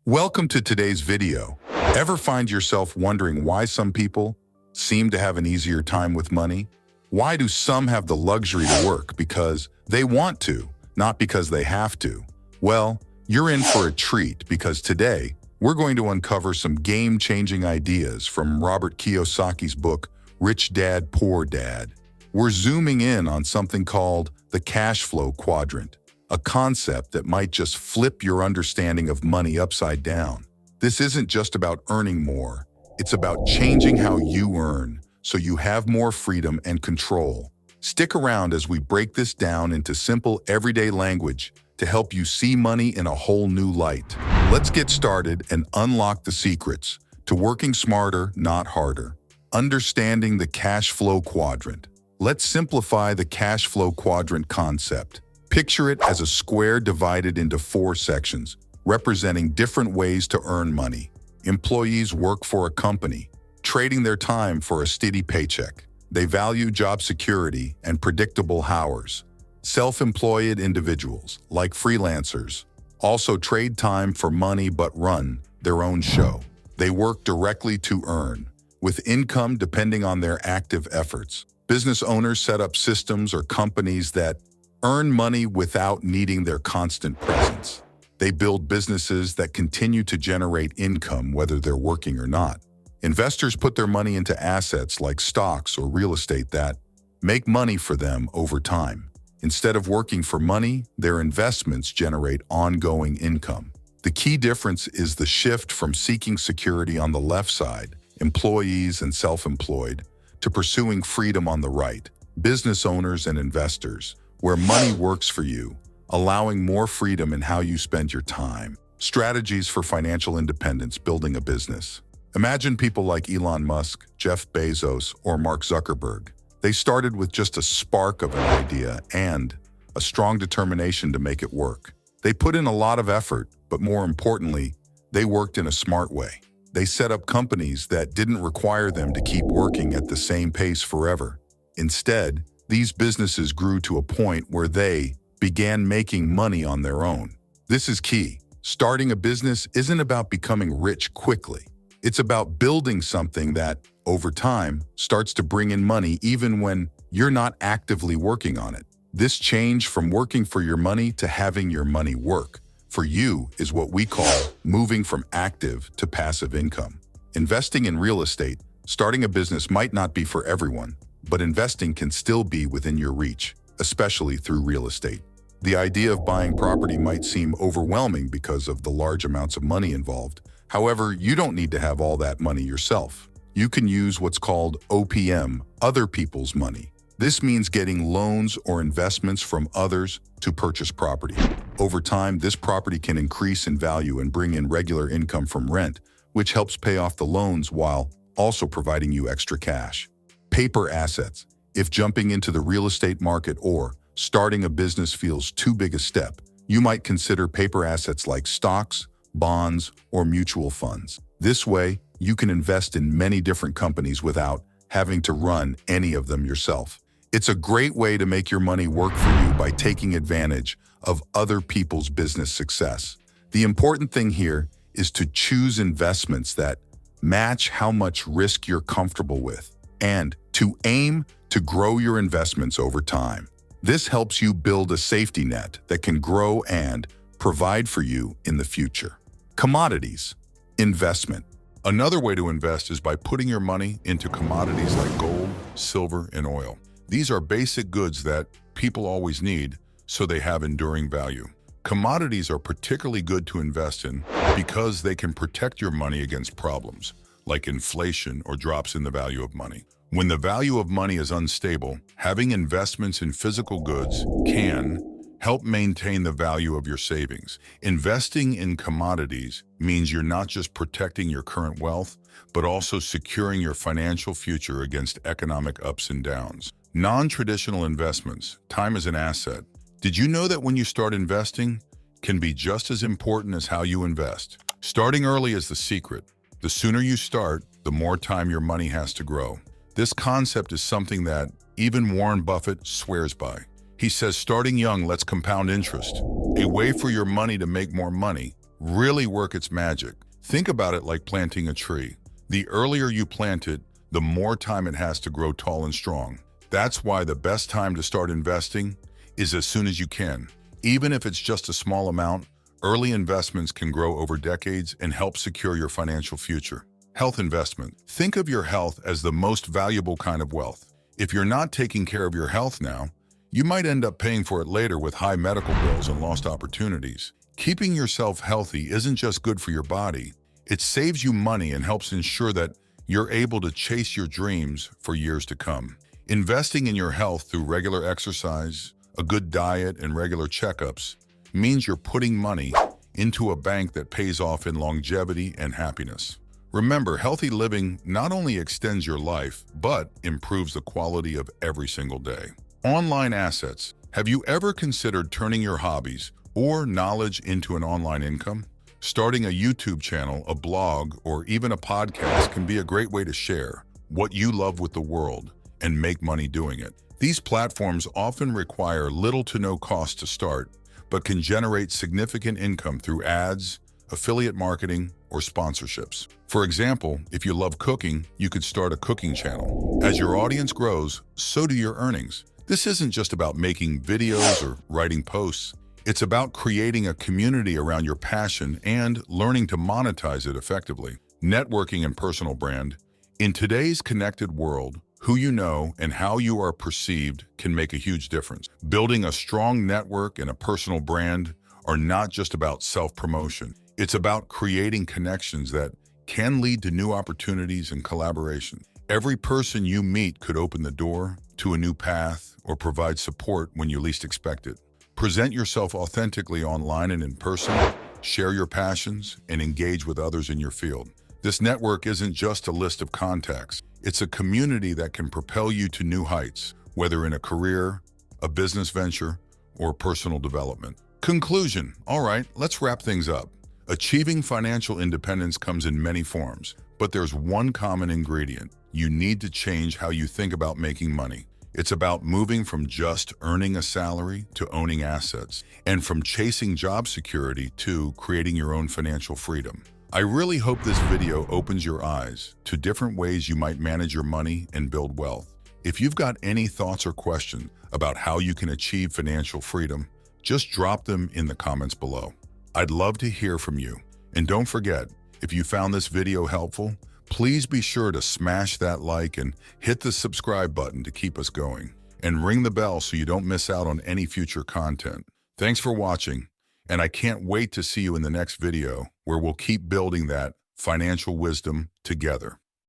Welcome to today's video. Ever find yourself wondering why some people seem to have an easier time with money? Why do some have the luxury to work because they want to, not because they have to? Well, you're in for a treat because today we're going to uncover some game-changing ideas from Robert Kiyosaki's book, Rich Dad, Poor Dad. We're zooming in on something called the cash flow quadrant, a concept that might just flip your understanding of money upside down. This isn't just about earning more. It's about changing how you earn so you have more freedom and control. Stick around as we break this down into simple, everyday language to help you see money in a whole new light. Let's get started and unlock the secrets to working smarter, not harder. Understanding the cash flow quadrant. Let's simplify the cash flow quadrant concept. Picture it as a square divided into 4 sections, representing different ways to earn money. Employees work for a company, trading their time for a steady paycheck. They value job security and predictable hours. Self-employed individuals, like freelancers, also trade time for money but run their own show. They work directly to earn, with income depending on their active efforts. Business owners set up systems or companies that earn money without needing their constant presence. They build businesses that continue to generate income whether they're working or not. Investors put their money into assets like stocks or real estate that make money for them over time. Instead of working for money, their investments generate ongoing income. The key difference is the shift from seeking security on the left side, employees and self-employed, to pursuing freedom on the right, business owners and investors, where money works for you, allowing more freedom in how you spend your time. Strategies for financial independence, building a business. Imagine people like Elon Musk, Jeff Bezos, or Mark Zuckerberg. They started with just a spark of an idea and a strong determination to make it work. They put in a lot of effort, but more importantly, they worked in a smart way. They set up companies that didn't require them to keep working at the same pace forever. Instead, these businesses grew to a point where they began making money on their own. This is key. Starting a business isn't about becoming rich quickly. It's about building something that, over time, starts to bring in money even when you're not actively working on it. This change from working for your money to having your money work for you is what we call moving from active to passive income. Investing in real estate, starting a business might not be for everyone, but investing can still be within your reach, especially through real estate. The idea of buying property might seem overwhelming because of the large amounts of money involved. However, you don't need to have all that money yourself. You can use what's called OPM, other people's money. This means getting loans or investments from others to purchase property. Over time, this property can increase in value and bring in regular income from rent, which helps pay off the loans while also providing you extra cash. Paper assets. If jumping into the real estate market or starting a business feels too big a step, you might consider paper assets like stocks, bonds, or mutual funds. This way, you can invest in many different companies without having to run any of them yourself. It's a great way to make your money work for you by taking advantage of other people's business success. The important thing here is to choose investments that match how much risk you're comfortable with and to aim to grow your investments over time. This helps you build a safety net that can grow and provide for you in the future. Commodities investment. Another way to invest is by putting your money into commodities like gold, silver, and oil. These are basic goods that people always need, so they have enduring value. Commodities are particularly good to invest in because they can protect your money against problems, like inflation or drops in the value of money. When the value of money is unstable, having investments in physical goods can help maintain the value of your savings. Investing in commodities means you're not just protecting your current wealth, but also securing your financial future against economic ups and downs. Non-traditional investments, time is an asset. Did you know that when you start investing can be just as important as how you invest? Starting early is the secret. The sooner you start, the more time your money has to grow. This concept is something that even Warren Buffett swears by. He says starting young lets compound interest, a way for your money to make more money really work its magic. Think about it like planting a tree. The earlier you plant it, the more time it has to grow tall and strong. That's why the best time to start investing is as soon as you can. Even if it's just a small amount, early investments can grow over decades and help secure your financial future. Health investment. Think of your health as the most valuable kind of wealth. If you're not taking care of your health now, you might end up paying for it later with high medical bills and lost opportunities. Keeping yourself healthy isn't just good for your body. It saves you money and helps ensure that you're able to chase your dreams for years to come. Investing in your health through regular exercise, a good diet, and regular checkups means you're putting money into a bank that pays off in longevity and happiness. Remember, healthy living not only extends your life, but improves the quality of every single day. Online assets. Have you ever considered turning your hobbies or knowledge into an online income? Starting a YouTube channel, a blog, or even a podcast can be a great way to share what you love with the world and make money doing it. These platforms often require little to no cost to start, but can generate significant income through ads, affiliate marketing, or sponsorships. For example, if you love cooking, you could start a cooking channel. As your audience grows, so do your earnings. This isn't just about making videos or writing posts. It's about creating a community around your passion and learning to monetize it effectively. Networking and personal brand. In today's connected world, who you know and how you are perceived can make a huge difference. Building a strong network and a personal brand are not just about self-promotion. It's about creating connections that can lead to new opportunities and collaboration. Every person you meet could open the door to a new path or provide support when you least expect it. Present yourself authentically online and in person, share your passions, and engage with others in your field. This network isn't just a list of contacts. It's a community that can propel you to new heights, whether in a career, a business venture, or personal development. Conclusion. All right, let's wrap things up. Achieving financial independence comes in many forms, but there's one common ingredient. You need to change how you think about making money. It's about moving from just earning a salary to owning assets, and from chasing job security to creating your own financial freedom. I really hope this video opens your eyes to different ways you might manage your money and build wealth. If you've got any thoughts or questions about how you can achieve financial freedom, just drop them in the comments below. I'd love to hear from you. And don't forget, if you found this video helpful, please be sure to smash that like and hit the subscribe button to keep us going. And ring the bell so you don't miss out on any future content. Thanks for watching, and I can't wait to see you in the next video where we'll keep building that financial wisdom together.